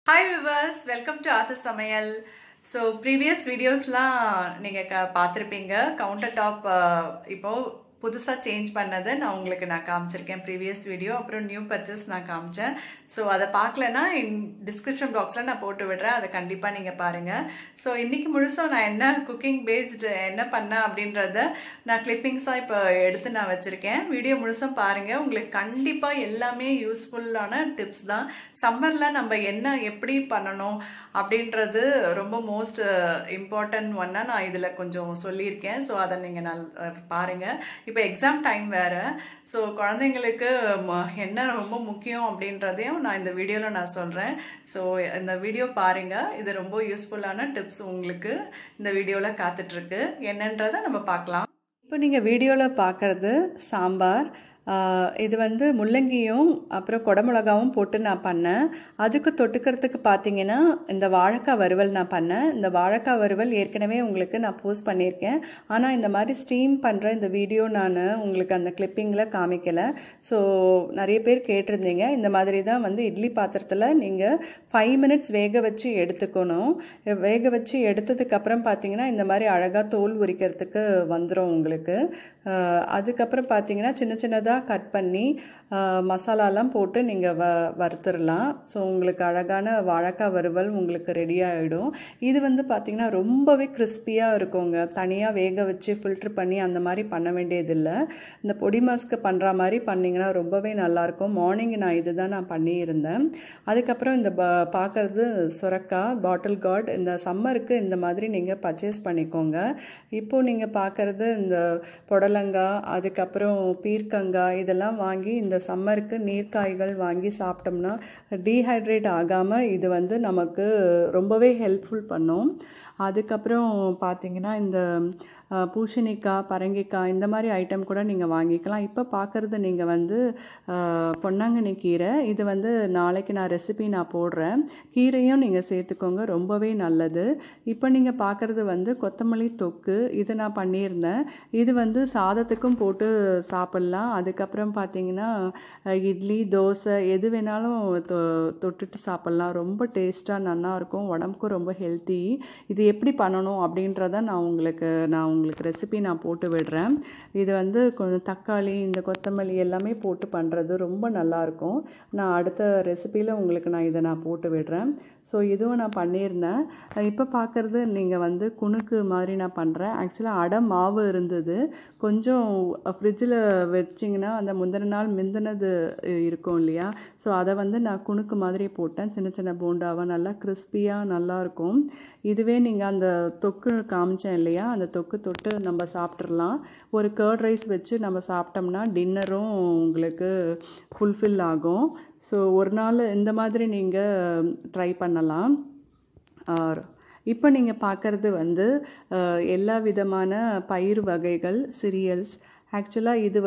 Hi viewers, welcome to Artha Samayal. So previous videosலாம் நீங்க பார்த்திருப்பீங்க. Counter top இப்போ புதுசா சேஞ்ச் பண்ணது நான் காமிச்சிருக்கேன் previous video. அப்புறம் நியூ பர்ச்சேஸ் நான் காமிச்சேன். ஸோ அதை பார்க்கலன்னா டிஸ்கிரிப்ஷன் பாக்ஸில் நான் போட்டு விடுறேன். அதை கண்டிப்பாக நீங்கள் பாருங்கள். ஸோ இன்றைக்கி முழுசும் நான் என்ன குக்கிங் பேஸ்டு என்ன பண்ணேன் அப்படின்றத நான் கிளிப்பிங்ஸாக இப்போ எடுத்து நான் வச்சுருக்கேன். வீடியோ முழுசும் பாருங்கள். உங்களுக்கு கண்டிப்பாக எல்லாமே யூஸ்ஃபுல்லான டிப்ஸ் தான். சம்மரில் நம்ம என்ன எப்படி பண்ணணும் அப்படின்றது ரொம்ப மோஸ்ட் இம்பார்ட்டன்ட் ஒன்னாக நான் இதில் கொஞ்சம் சொல்லியிருக்கேன். ஸோ அதை நீங்கள் பாருங்கள். இப்போ எக்ஸாம் டைம் வேறு. ஸோ குழந்தைங்களுக்கு என்ன ரொம்ப முக்கியம் அப்படின்றதையும் நான் இந்த வீடியோவில் நான் சொல்கிறேன். ஸோ இந்த வீடியோ பாருங்கள். இது ரொம்ப யூஸ்ஃபுல்லான டிப்ஸ் உங்களுக்கு இந்த வீடியோவில் காத்துட்ருக்கு. என்னன்றதை நம்ம பார்க்கலாம். இப்போ நீங்கள் வீடியோவில் பார்க்குறது சாம்பார். இது முள்ளங்கியும் அப்புறம் குடமிளகாவும் போட்டு நான் பண்ணேன். அதுக்கு தொட்டுக்கிறதுக்கு பார்த்தீங்கன்னா இந்த வாழைக்காய் வறுவல் நான் பண்ணேன். இந்த வாழைக்காய் வறுவல் ஏற்கனவே உங்களுக்கு நான் போஸ்ட் பண்ணியிருக்கேன். ஆனால் இந்த மாதிரி ஸ்டீம் பண்ணுற இந்த வீடியோ நான் உங்களுக்கு அந்த கிளிப்பிங்கில் காமிக்கலை. ஸோ நிறைய பேர் கேட்டிருந்தீங்க. இந்த மாதிரி தான் இட்லி பாத்திரத்தில் நீங்கள் 5 minutes வேக வச்சு எடுத்துக்கணும். வேக வச்சு எடுத்ததுக்கப்புறம் பார்த்தீங்கன்னா இந்த மாதிரி அழகாக தோல் உரிக்கிறதுக்கு வந்துடும் உங்களுக்கு. அதுக்கப்புறம் பார்த்தீங்கன்னா சின்ன சின்னதாக கட் பண்ணி மசாலாலாம் போட்டு நீங்கள் வறுத்துடலாம். ஸோ உங்களுக்கு அழகான வாழைக்காய் வறுவல் உங்களுக்கு ரெடி ஆகிடும். இது பார்த்திங்கன்னா ரொம்பவே கிறிஸ்பியாக இருக்குங்க. தனியாக வேக வச்சு ஃபில்ட்ரு பண்ணி அந்த மாதிரி பண்ண வேண்டியதில்லை. இந்த பொடி மாஸ்க்கு பண்ணுற மாதிரி பண்ணிங்கன்னா ரொம்பவே நல்லாயிருக்கும். மார்னிங் நான் பண்ணியிருந்தேன். அதுக்கப்புறம் இந்த பார்க்குறது சுரக்காய் பாட்டில் கார்டு. இந்த சம்மருக்கு இந்த மாதிரி நீங்கள் பர்ச்சேஸ் பண்ணிக்கோங்க. இப்போது நீங்கள் பார்க்குறது இந்த புடலங்காய், அதுக்கப்புறம் பீர்க்கங்காய் இதெல்லாம் வாங்கி இந்த சம்மருக்கு நீர்க்காய்கள் வாங்கி சாப்பிட்டோம்னா டீஹைட்ரேட் ஆகாமல் இது நமக்கு ரொம்பவே ஹெல்ப்ஃபுல் பண்ணும். அதுக்கப்புறம் பார்த்தீங்கன்னா இந்த பூசணிக்காய், பரங்கிக்காய் இந்த மாதிரி ஐட்டம் கூட நீங்கள் வாங்கிக்கலாம். இப்போ பார்க்குறது நீங்கள் பொன்னாங்கண்ணி கீரை. இது நாளைக்கு நான் ரெசிபி நான் போடுறேன். கீரையும் நீங்கள் சேர்த்துக்கோங்க, ரொம்பவே நல்லது. இப்போ நீங்கள் பார்க்குறது கொத்தமல்லி தொக்கு. இது நான் பண்ணியிருந்தேன். இது சாதத்துக்கும் போட்டு சாப்பிட்லாம். அதுக்கப்புறம் பார்த்தீங்கன்னா இட்லி, தோசை எது வேணாலும் தொட்டுட்டு சாப்பிட்லாம். ரொம்ப டேஸ்ட்டாக நல்லாயிருக்கும். உடம்புக்கும் ரொம்ப ஹெல்த்தி. இது எப்படி பண்ணணும் அப்படின்றத நான் உங்களுக்கு ரெசிபி நான் போட்டு விடுறேன். இது கொஞ்சம் தக்காளி, இந்த கொத்தமல்லி எல்லாமே போட்டு பண்ணுறது ரொம்ப நல்லாயிருக்கும். நான் அடுத்த ரெசிபியில் உங்களுக்கு நான் போட்டு விடுறேன். ஸோ இதுவும் நான் பண்ணியிருந்தேன். இப்போ பார்க்குறது நீங்கள் குணுக்கு மாதிரி நான் பண்ணுறேன். ஆக்சுவலாக அடை மாவு இருந்தது. கொஞ்சம் ஃப்ரிட்ஜில் வச்சிங்கன்னா அந்த முந்தின நாள் மிந்தினது இருக்கும் இல்லையா? ஸோ அதை நான் குணுக்கு மாதிரி போட்டேன். சின்ன சின்ன போண்டாவாக நல்லா கிறிஸ்பியாக நல்லாயிருக்கும். இதுவே நீங்கள் அந்த தொக்கு காமிச்சேன் இல்லையா? அந்த தொக்கு தொட்டு நம்ம சாப்பிட்றலாம். ஒரு கர்ட் ரைஸ் வச்சு நம்ம சாப்பிட்டோம்னா டின்னரும் உங்களுக்கு ஃபுல்ஃபில் ஆகும். ஸோ ஒரு நாள் இந்த மாதிரி நீங்கள் ட்ரை பண்ணலாம். இப்போ நீங்கள் பார்க்குறது எல்லா விதமான பயிர் வகைகள், சீரியல்ஸ். ஆக்சுவலாக இது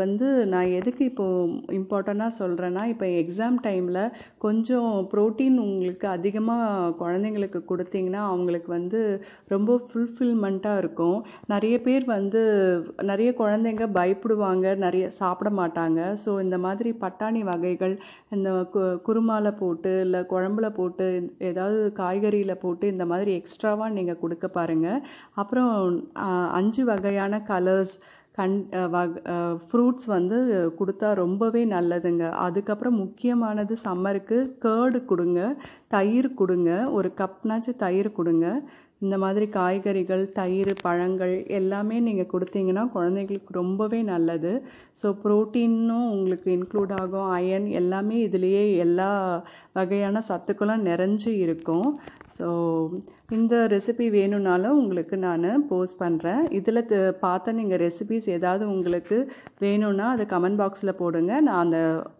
நான் எதுக்கு இப்போது இம்பார்ட்டண்ட்டாக சொல்கிறேன்னா, இப்போ எக்ஸாம் டைமில் கொஞ்சம் ப்ரோட்டீன் உங்களுக்கு அதிகமாக குழந்தைங்களுக்கு கொடுத்தீங்கன்னா அவங்களுக்கு ரொம்ப ஃபுல்ஃபில்மெண்ட்டாக இருக்கும். நிறைய பேர் நிறைய குழந்தைங்க பயப்படுவாங்க, நிறைய சாப்பிட மாட்டாங்க. ஸோ இந்த மாதிரி பட்டாணி வகைகள் இந்த குருமாவில் போட்டு இல்லை குழம்புல போட்டு ஏதாவது காய்கறியில் போட்டு இந்த மாதிரி எக்ஸ்ட்ராவாக நீங்கள் கொடுக்க பாருங்கள். அப்புறம் 5 வகையான கலர்ஸ் ஃப்ரூட்ஸ் கொடுத்தா ரொம்பவே நல்லதுங்க. அதுக்கப்புறம் முக்கியமானது சம்மருக்கு கர்டு கொடுங்க, தயிர் கொடுங்க. ஒரு கப்னாச்சும் தயிர் கொடுங்க. இந்த மாதிரி காய்கறிகள், தயிர், பழங்கள் எல்லாமே நீங்கள் கொடுத்தீங்கன்னா குழந்தைங்களுக்கு ரொம்பவே நல்லது. ஸோ ப்ரோட்டீனும் உங்களுக்கு இன்க்ளூட் ஆகும். அயன் எல்லாமே இதுலேயே எல்லா வகையான சத்துக்களும் நிறைஞ்சு இருக்கும். ஸோ இந்த ரெசிபி வேணும்னாலும் உங்களுக்கு நான் போஸ்ட் பண்ணுறேன். இதில் பார்த்த நீங்கள் ரெசிபிஸ் ஏதாவது உங்களுக்கு வேணும்னா அதை கமெண்ட் பாக்ஸில் போடுங்க. நான்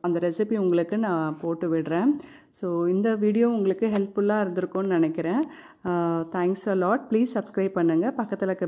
அந்த ரெசிபி உங்களுக்கு நான் போட்டு விடுறேன். ஸோ இந்த வீடியோ உங்களுக்கு ஹெல்ப்ஃபுல்லாக இருந்திருக்கும்னு நினைக்கிறேன். Thanks a lot. Please subscribe பண்ணுங்கள். பக்கத்தில்